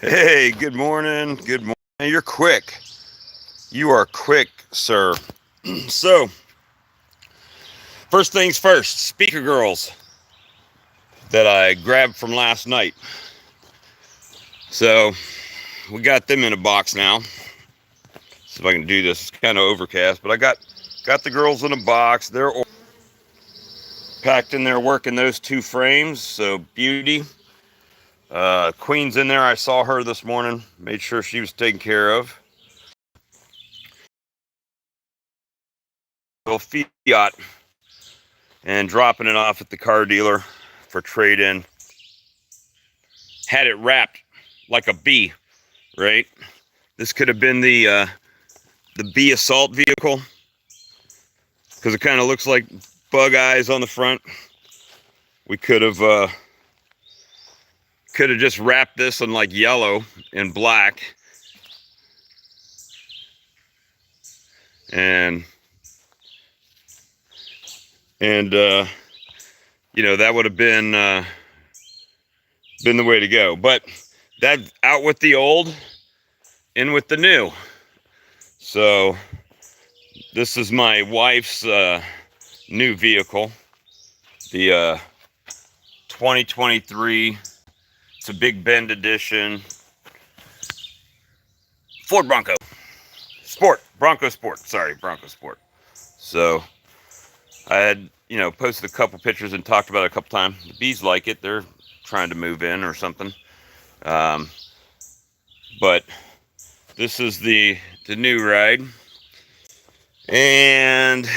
Hey, good morning. Good morning. You're quick. You are quick, sir. So, first things first, speaker girls that I grabbed from last night. So, we got them in a box now. See if I can do this. It's kind of overcast, but I got the girls in a box. They're packed in there working those two frames. So, beauty. Queen's in there. I saw her this morning. Made sure she was taken care of. Fiat and dropping it off at the car dealer for trade-in. Had it wrapped like a bee, right? This could have been the bee assault vehicle because it kind of looks like bug eyes on the front. We could have just wrapped this in like yellow and black, and that would have been the way to go. But that out with the old, in with the new. So this is my wife's new vehicle, the 2023. It's a Big Bend edition Ford Bronco Sport. Bronco Sport. Sorry, Bronco Sport. So I had, posted a couple pictures and talked about it a couple times. The bees like it. They're trying to move in or something. But this is the new ride. And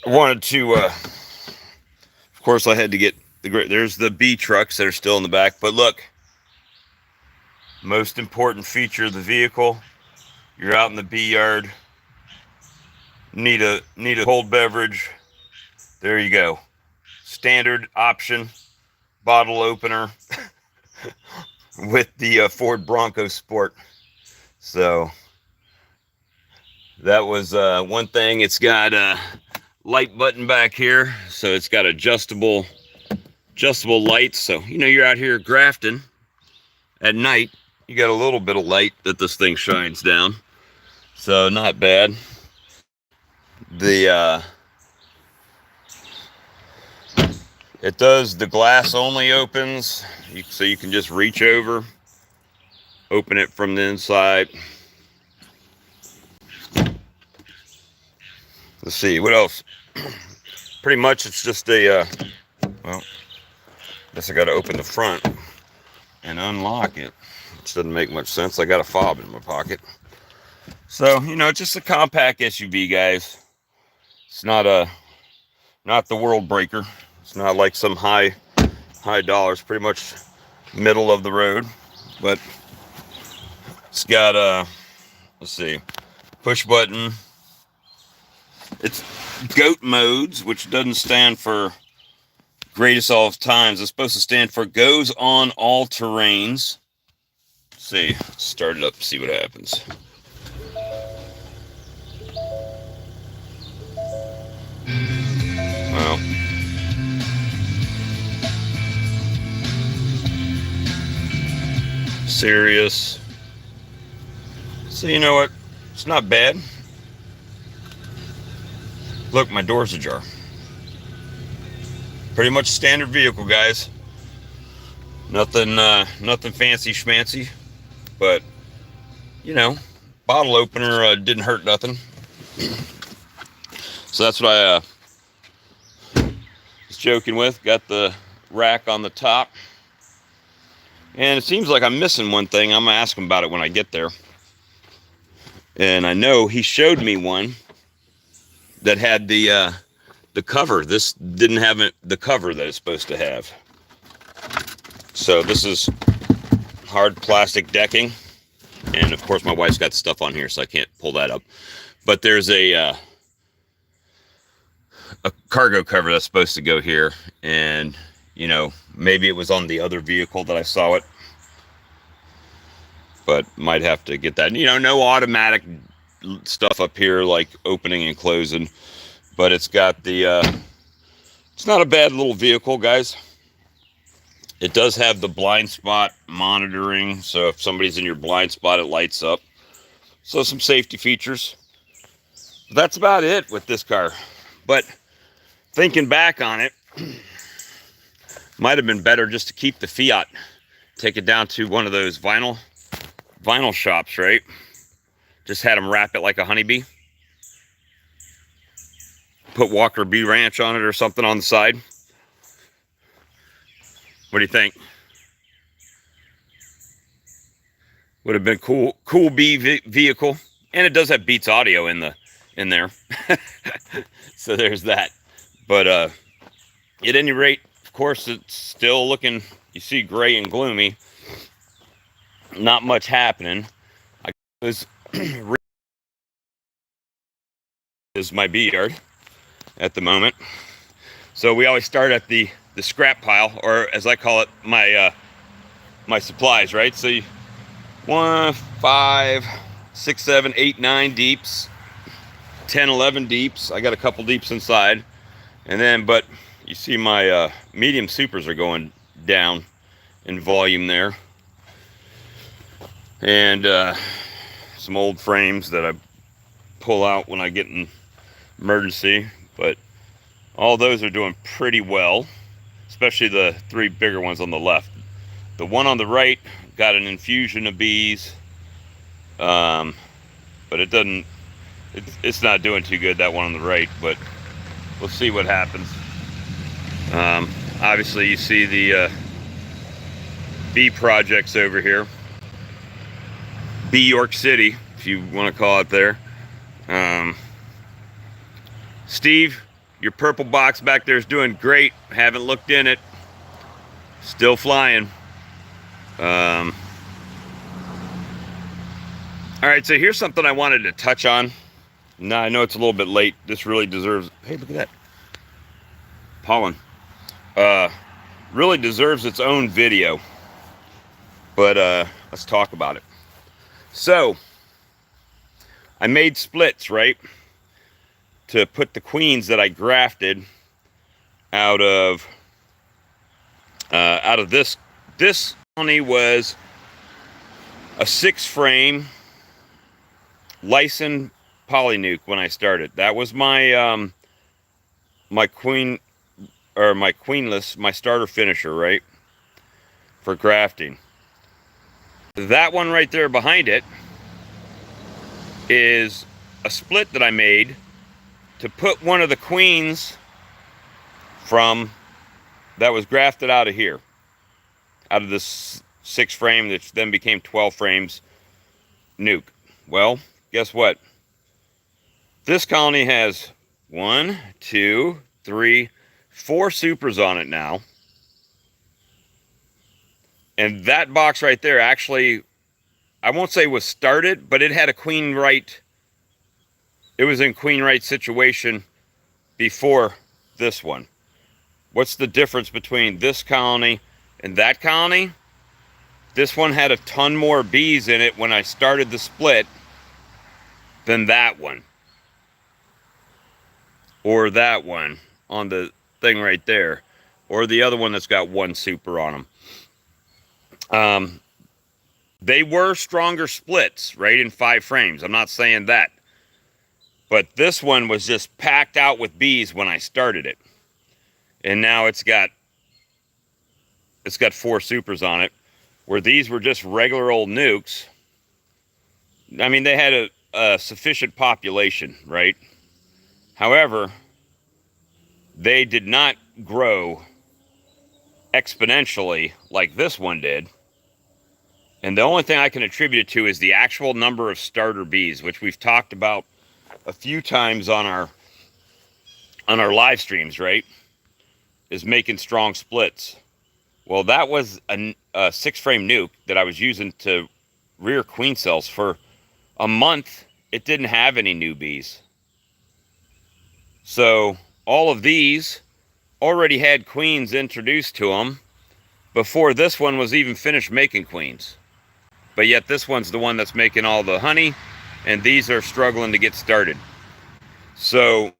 I wanted to, of course, I had to get there's the bee trucks that are still in the back. But look, most important feature of the vehicle, you're out in the bee yard, need a cold beverage. There you go. Standard option, bottle opener with the Ford Bronco Sport. So that was one thing. It's got a light button back here, so it's got adjustable lights. So you're out here grafting at night, you got a little bit of light that this thing shines down, so not bad. The glass only opens, so you can just reach over, open it from the inside. Let's see, what else? Pretty much it's just I guess I got to open the front and unlock it, which doesn't make much sense. I got a fob in my pocket. So, it's just a compact SUV, guys. It's not the world breaker. It's not like some high dollars, pretty much middle of the road. But it's got let's see, push button. It's GOAT modes, which doesn't stand for greatest all of times. It's supposed to stand for goes on all terrains. Let's see, start it up, see what happens. Well, serious. So you know what? It's not bad. Look, my door's ajar. Pretty much standard vehicle, guys. Nothing fancy schmancy, but bottle opener didn't hurt nothing. So that's what I was joking with. Got the rack on the top, and it seems like I'm missing one thing. I'm gonna ask him about it when I get there. And I know he showed me one that had the cover. This didn't have the cover that it's supposed to have. So this is hard plastic decking, and of course my wife's got stuff on here, so I can't pull that up. But there's a cargo cover that's supposed to go here, and maybe it was on the other vehicle that I saw it, but might have to get that. No automatic stuff up here like opening and closing, but it's got the it's not a bad little vehicle, guys. It does have the blind spot monitoring, so if somebody's in your blind spot, it lights up. So some safety features. That's about it with this car. But thinking back on it, might have been better just to keep the Fiat, take it down to one of those vinyl shops, right? Just had them wrap it like a honeybee. Put Walker Bee Ranch on it or something on the side. What do you think? Would have been cool bee vehicle, and it does have Beats audio in there. So there's that. But at any rate, of course, it's still looking, you see, gray and gloomy. Not much happening. I was is my bee yard at the moment. So we always start at the scrap pile, or as I call it, my supplies, right? So 1, 5, 6, 7, 8, 9 deeps, 10, 11 deeps. I got a couple deeps inside, and then, but you see my medium supers are going down in volume there, and some old frames that I pull out when I get in emergency, but all those are doing pretty well, especially the 3 bigger ones on the left. The one on the right got an infusion of bees, but it's not doing too good, that one on the right, but we'll see what happens. Obviously you see the bee projects over here, Bee York City, if you want to call it there. Steve, your purple box back there is doing great. Haven't looked in it. Still flying. All right, so here's something I wanted to touch on. Now, I know it's a little bit late. This really deserves... Hey, look at that. Pollen. Really deserves its own video. But let's talk about it. So, I made splits, right? To put the queens that I grafted out of this. This colony was a 6-frame Lyson Polynuke when I started. That was my my queen, or my queenless, my starter finisher, right? For grafting. That one right there behind it is a split that I made to put one of the queens from that was grafted out of here, out of this 6-frame that then became 12 frames nuke. Well, guess what? This colony has 1, 2, 3, 4 supers on it now. And that box right there actually, I won't say was started, but it had a queen right. It was in queen right situation before this one. What's the difference between this colony and that colony? This one had a ton more bees in it when I started the split than that one. Or that one on the thing right there. Or the other one that's got 1 super on them. They were stronger splits, right, in 5 frames. I'm not saying that. But this one was just packed out with bees when I started it. And now it's got 4 supers on it, where these were just regular old nukes. I mean, they had a sufficient population, right? However, they did not grow exponentially like this one did. And the only thing I can attribute it to is the actual number of starter bees, which we've talked about a few times on our live streams, right? Is making strong splits. Well, that was a 6-frame nuke that I was using to rear queen cells for a month. It didn't have any new bees. So all of these already had queens introduced to them before this one was even finished making queens. But yet this one's the one that's making all the honey, and these are struggling to get started. So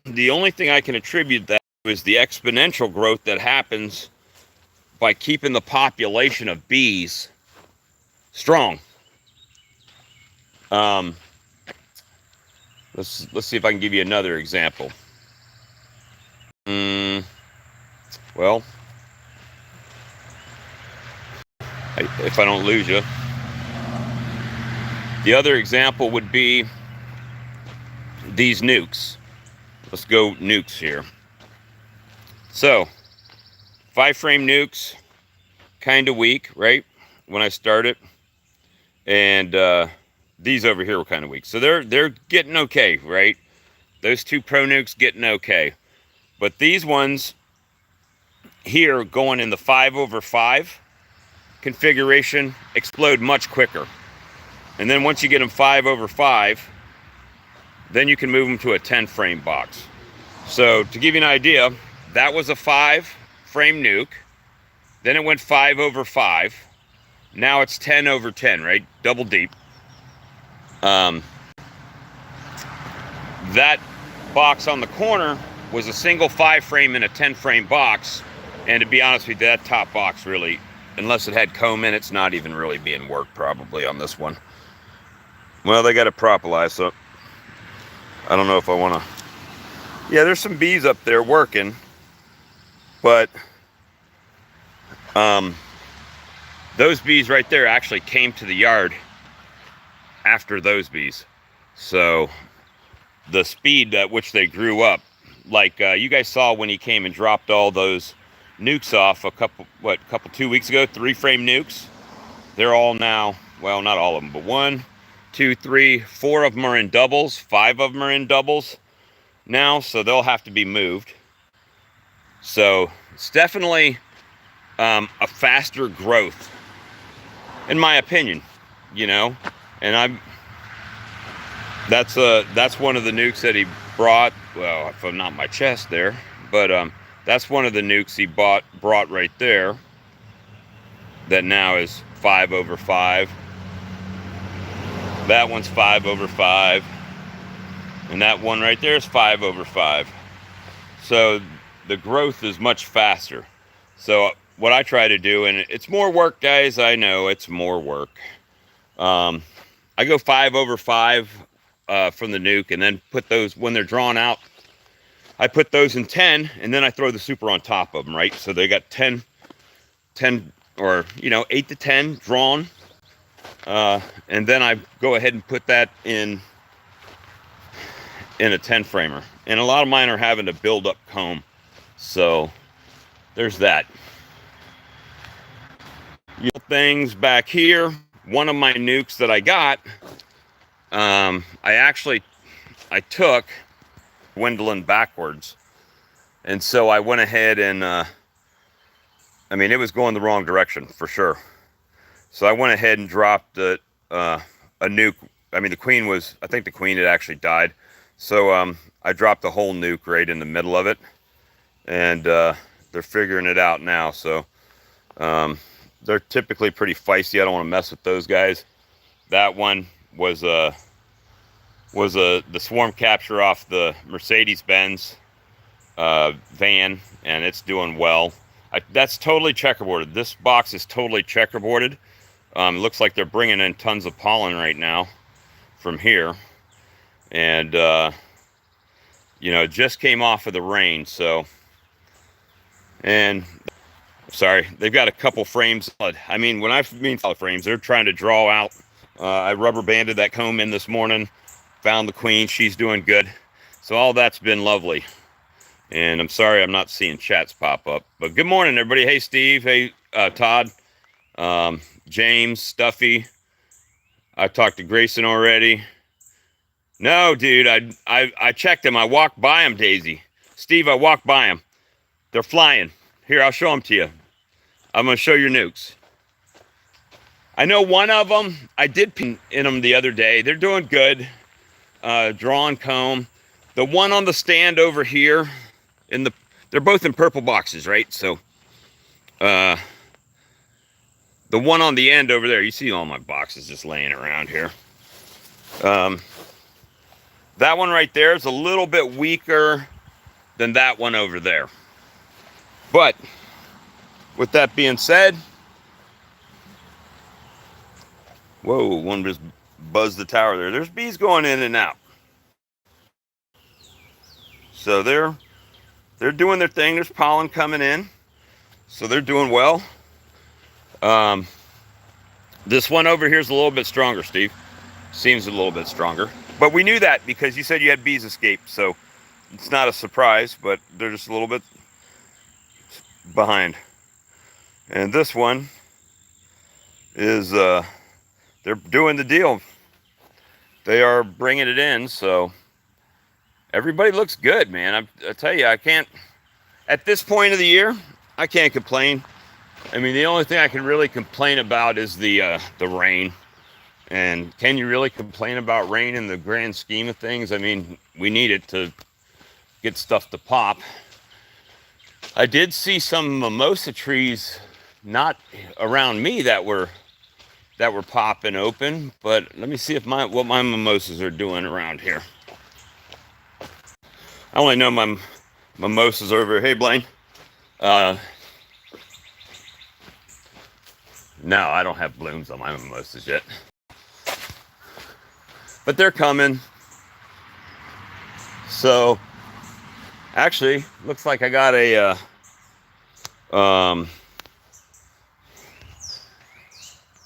the only thing I can attribute that is the exponential growth that happens by keeping the population of bees strong. Let's see if I can give you another example. Well, if I don't lose you. The other example would be these nukes. Let's go nukes here. So, 5-frame nukes, kind of weak, right? When I started. And these over here were kind of weak. So they're getting okay, right? Those 2 Pro nukes getting okay. But these ones here going in the 5/5 configuration explode much quicker. And then once you get them 5/5, then you can move them to a 10-frame box. So to give you an idea, that was a 5-frame nuke. Then it went 5/5. Now it's 10/10, right? Double deep. That box on the corner was a single 5-frame in a 10-frame box. And to be honest with you, that top box really, unless it had comb in, it's not even really being worked probably on this one. Well, they got it propolized, so I don't know if I want to. Yeah, there's some bees up there working, but those bees right there actually came to the yard after those bees. So the speed at which they grew up, like you guys saw when he came and dropped all those nukes off a couple 2 weeks ago, 3-frame nukes. They're all now, well, not all of them, but 1, 2, 3, 4 of them are in doubles, 5 of them are in doubles now, so they'll have to be moved. So it's definitely a faster growth, in my opinion, you know. And that's one of the nukes that he brought. Well, if I'm not my chest there, but that's one of the nukes he brought right there. That now is 5/5. That one's 5/5, and that one right there is 5/5. So the growth is much faster. So what I try to do, and it's more work, guys, I know it's more work. I go 5/5 from the nuke, and then put those, when they're drawn out, I put those in 10, and then I throw the super on top of them, right? So they got 10 or, you know, 8 to 10 drawn. And then I go ahead and put that in a 10-framer. And a lot of mine are having to build up comb. So there's that. Things back here. One of my nukes that I got, I took dwindling backwards. And so I went ahead and, I mean, it was going the wrong direction for sure. So I went ahead and dropped a nuke. I mean, the queen was, I think the queen had actually died. So I dropped the whole nuke right in the middle of it. And they're figuring it out now. So they're typically pretty feisty. I don't want to mess with those guys. That one was the swarm capture off the Mercedes-Benz van, and it's doing well. That's totally checkerboarded. This box is totally checkerboarded. It looks like they're bringing in tons of pollen right now from here. And, you know, it just came off of the rain, so. And, sorry, they've got a couple frames. I mean, when I mean solid frames, they're trying to draw out. I rubber banded that comb in this morning. Found the queen. She's doing good. So all that's been lovely. And I'm sorry I'm not seeing chats pop up. But good morning, everybody. Hey, Steve. Hey, Todd. James, Stuffy. I talked to Grayson already. No, dude, I checked him. I walked by him, Daisy. Steve, I walked by him. They're flying. Here, I'll show them to you. I'm going to show your nukes. I know one of them, I did pin in them the other day. They're doing good. Drawn comb. The one on the stand over here, they're both in purple boxes, right? So, the one on the end over there, you see all my boxes just laying around here. That one right there is a little bit weaker than that one over there. But with that being said, whoa, one just buzzed the tower there. There's bees going in and out. So they're doing their thing. There's pollen coming in. So they're doing well. This one over here is a little bit stronger, Steve. Seems a little bit stronger. But we knew that because you said you had bees escape. So it's not a surprise, but they're just a little bit behind. And this one is, they're doing the deal. They are bringing it in, so everybody looks good, man. I tell you, I can't, at this point of the year, I can't complain. I mean, the only thing I can really complain about is the rain. And can you really complain about rain in the grand scheme of things? I mean, we need it to get stuff to pop. I did see some mimosa trees not around me that were popping open, but let me see if what my mimosas are doing around here. I only know my mimosas are over here. Hey, Blaine. No, I don't have blooms on my mimosas yet, but they're coming. So actually, looks like I got a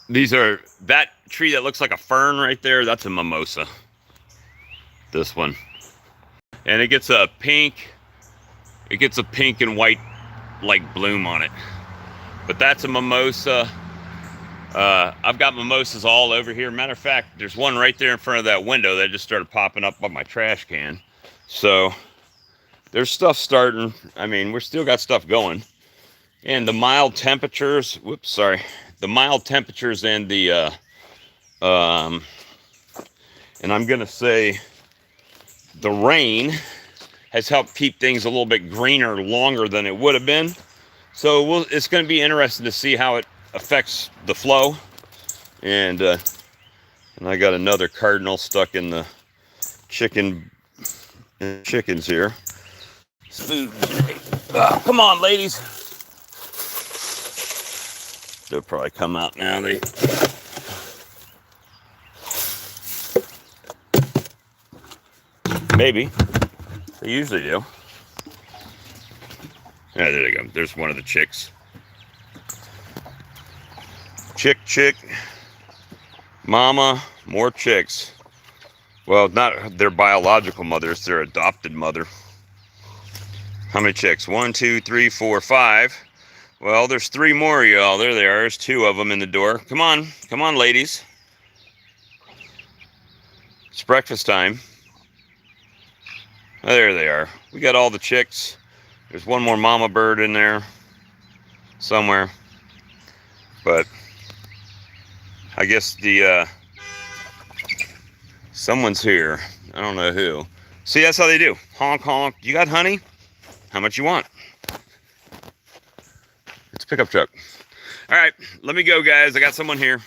these are, that tree that looks like a fern right there, that's a mimosa. This one. And it gets a pink and white like bloom on it. But that's a mimosa. I've got mimosas all over here. Matter of fact, there's one right there in front of that window that just started popping up on my trash can. So there's stuff starting. I mean, we're still got stuff going. And the mild temperatures, the mild temperatures and the, and I'm going to say the rain has helped keep things a little bit greener longer than it would have been. So it's going to be interesting to see how it affects the flow. And I got another cardinal stuck in the chickens here. Food. Oh, come on, ladies. They'll probably come out now. Maybe. They usually do. Yeah, there they go. There's one of the chicks. Chick. Mama, more chicks. Well, not their biological mother, it's their adopted mother. How many chicks? 1, 2, 3, 4, 5. Well, there's 3 more of y'all. There they are. There's 2 of them in the door. Come on, ladies. It's breakfast time. Oh, there they are. We got all the chicks. There's one more mama bird in there somewhere. But I guess someone's here. I don't know who. See, that's how they do. Honk, honk. You got honey? How much you want? It's a pickup truck. All right, let me go, guys. I got someone here.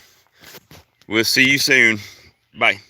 We'll see you soon. Bye.